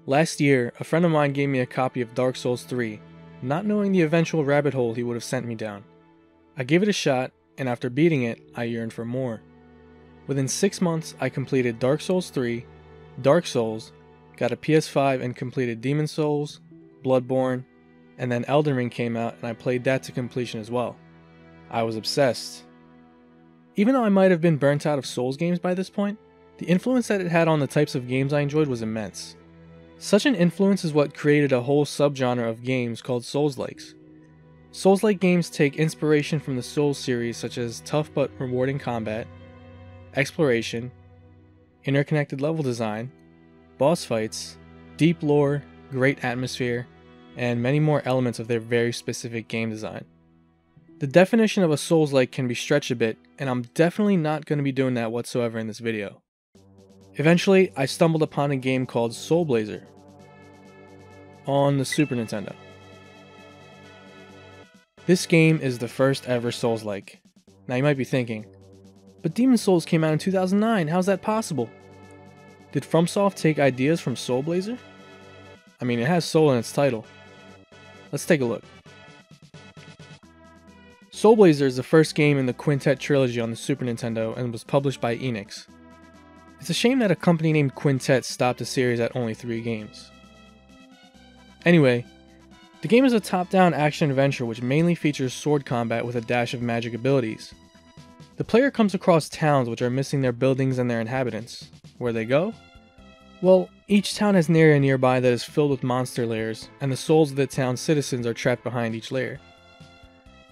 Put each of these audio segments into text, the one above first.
Last year, a friend of mine gave me a copy of Dark Souls 3, not knowing the eventual rabbit hole he would have sent me down. I gave it a shot, and after beating it, I yearned for more. Within 6 months, I completed Dark Souls 3, Dark Souls, got a PS5 and completed Demon's Souls, Bloodborne, and then Elden Ring came out and I played that to completion as well. I was obsessed. Even though I might have been burnt out of Souls games by this point, the influence that it had on the types of games I enjoyed was immense. Such an influence is what created a whole subgenre of games called Souls-likes. Souls-like games take inspiration from the Souls series, such as tough but rewarding combat, exploration, interconnected level design, boss fights, deep lore, great atmosphere, and many more elements of their very specific game design. The definition of a Souls-like can be stretched a bit, and I'm definitely not going to be doing that whatsoever in this video. Eventually, I stumbled upon a game called Soul Blazer on the Super Nintendo. This game is the first ever Souls-like. Now you might be thinking, but Demon's Souls came out in 2009, how's that possible? Did FromSoft take ideas from Soul Blazer? I mean, it has soul in its title. Let's take a look. Soul Blazer is the first game in the Quintet trilogy on the Super Nintendo and was published by Enix. It's a shame that a company named Quintet stopped the series at only 3 games. Anyway, the game is a top-down action-adventure which mainly features sword combat with a dash of magic abilities. The player comes across towns which are missing their buildings and their inhabitants. Where they go? Well, each town has an area nearby that is filled with monster lairs, and the souls of the town's citizens are trapped behind each lair.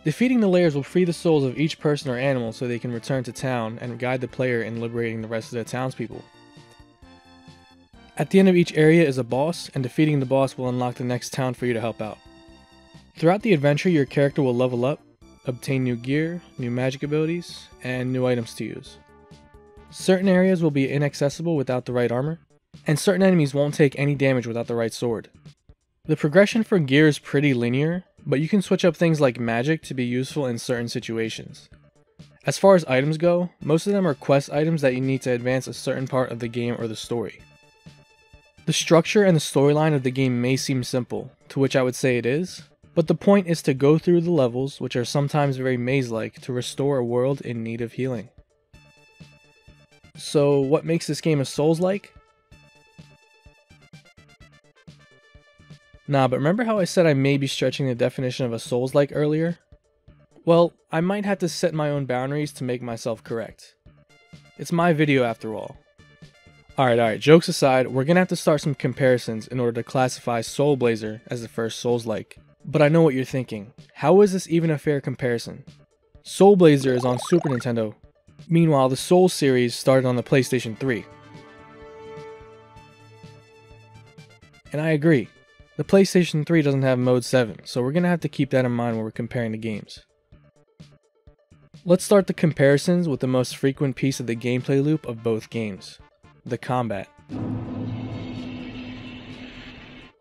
Defeating the lairs will free the souls of each person or animal so they can return to town and guide the player in liberating the rest of the townspeople. At the end of each area is a boss, and defeating the boss will unlock the next town for you to help out. Throughout the adventure, your character will level up, obtain new gear, new magic abilities, and new items to use. Certain areas will be inaccessible without the right armor, and certain enemies won't take any damage without the right sword. The progression for gear is pretty linear, but you can switch up things like magic to be useful in certain situations. As far as items go, most of them are quest items that you need to advance a certain part of the game or the story. The structure and the storyline of the game may seem simple, to which I would say it is, but the point is to go through the levels, which are sometimes very maze-like, to restore a world in need of healing. So what makes this game a Souls-like? Nah, but remember how I said I may be stretching the definition of a Souls-like earlier? Well, I might have to set my own boundaries to make myself correct. It's my video after all. Alright, jokes aside, we're gonna have to start some comparisons in order to classify Soul Blazer as the first Souls-like. But I know what you're thinking. How is this even a fair comparison? Soul Blazer is on Super Nintendo. Meanwhile, the Souls series started on the PlayStation 3. And I agree. The PlayStation 3 doesn't have Mode 7, so we're gonna have to keep that in mind when we're comparing the games. Let's start the comparisons with the most frequent piece of the gameplay loop of both games: the combat.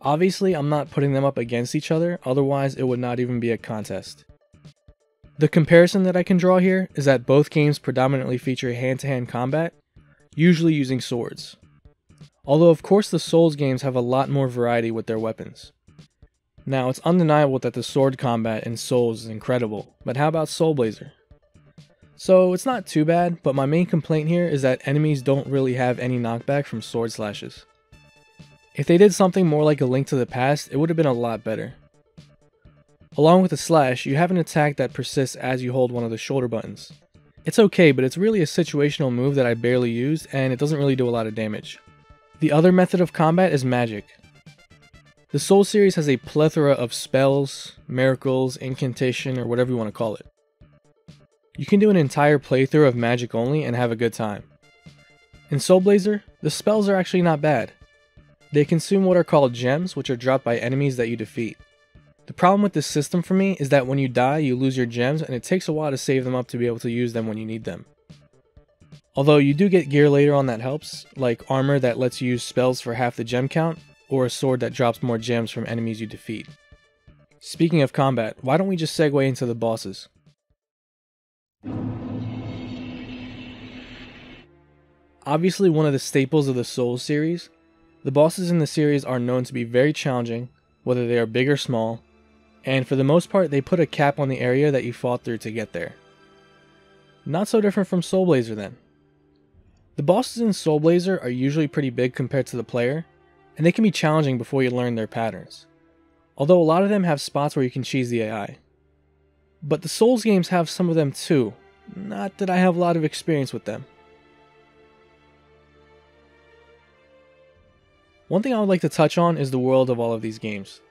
Obviously, I'm not putting them up against each other, otherwise it would not even be a contest. The comparison that I can draw here is that both games predominantly feature hand-to-hand combat, usually using swords. Although of course the Souls games have a lot more variety with their weapons. Now it's undeniable that the sword combat in Souls is incredible, but how about Soul Blazer? So it's not too bad, but my main complaint here is that enemies don't really have any knockback from sword slashes. If they did something more like A Link to the Past, it would have been a lot better. Along with the slash, you have an attack that persists as you hold one of the shoulder buttons. It's okay, but it's really a situational move that I barely used, and it doesn't really do a lot of damage. The other method of combat is magic. The Souls series has a plethora of spells, miracles, incantation, or whatever you want to call it. You can do an entire playthrough of magic only and have a good time. In Soul Blazer, the spells are actually not bad. They consume what are called gems, which are dropped by enemies that you defeat. The problem with this system for me is that when you die, you lose your gems, and it takes a while to save them up to be able to use them when you need them. Although you do get gear later on that helps, like armor that lets you use spells for half the gem count, or a sword that drops more gems from enemies you defeat. Speaking of combat, why don't we just segue into the bosses? Obviously one of the staples of the Souls series, the bosses in the series are known to be very challenging, whether they are big or small, and for the most part they put a cap on the area that you fought through to get there. Not so different from Soul Blazer then. The bosses in Soul Blazer are usually pretty big compared to the player, and they can be challenging before you learn their patterns. Although a lot of them have spots where you can cheese the AI. But the Souls games have some of them too, not that I have a lot of experience with them. One thing I would like to touch on is the world of all of these games.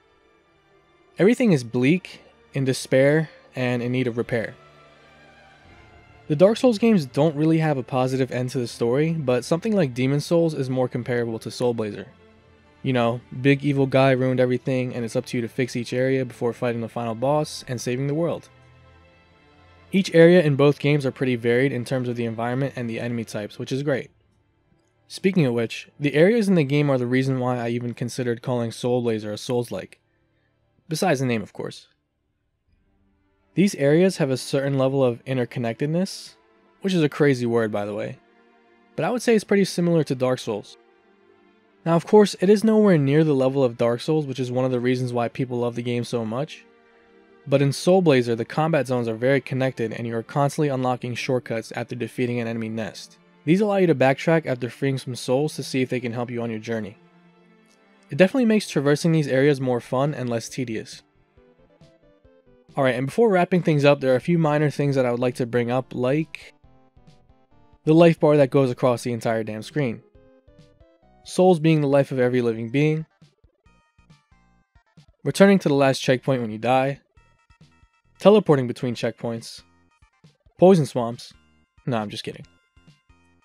Everything is bleak, in despair, and in need of repair. The Dark Souls games don't really have a positive end to the story, but something like Demon's Souls is more comparable to Soul Blazer. You know, big evil guy ruined everything and it's up to you to fix each area before fighting the final boss and saving the world. Each area in both games are pretty varied in terms of the environment and the enemy types, which is great. Speaking of which, the areas in the game are the reason why I even considered calling Soul Blazer a Souls-like. Besides the name, of course. These areas have a certain level of interconnectedness, which is a crazy word by the way, but I would say it's pretty similar to Dark Souls. Now of course, it is nowhere near the level of Dark Souls, which is one of the reasons why people love the game so much, but in Soul Blazer the combat zones are very connected and you are constantly unlocking shortcuts after defeating an enemy nest. These allow you to backtrack after freeing some souls to see if they can help you on your journey. It definitely makes traversing these areas more fun and less tedious. Alright, and before wrapping things up, there are a few minor things that I would like to bring up, like the life bar that goes across the entire damn screen. Souls being the life of every living being. Returning to the last checkpoint when you die. Teleporting between checkpoints. Poison swamps. Nah, I'm just kidding.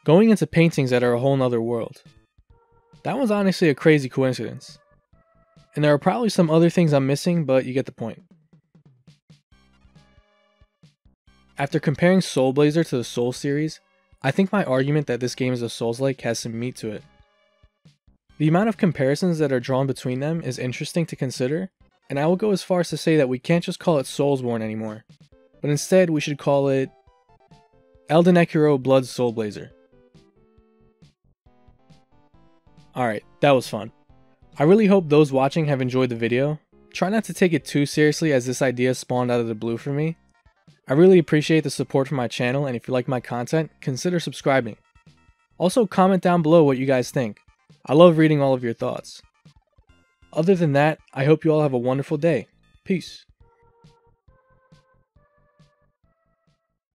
Going into paintings that are a whole nother world. That was honestly a crazy coincidence. And there are probably some other things I'm missing, but you get the point. After comparing Soul Blazer to the Souls series, I think my argument that this game is a Souls-like has some meat to it. The amount of comparisons that are drawn between them is interesting to consider, and I will go as far as to say that we can't just call it Soulsborne anymore, but instead we should call it Elden Ekiro Blood Soul Blazer. Alright, that was fun. I really hope those watching have enjoyed the video. Try not to take it too seriously as this idea spawned out of the blue for me. I really appreciate the support for my channel, and if you like my content, consider subscribing. Also comment down below what you guys think. I love reading all of your thoughts. Other than that, I hope you all have a wonderful day. Peace.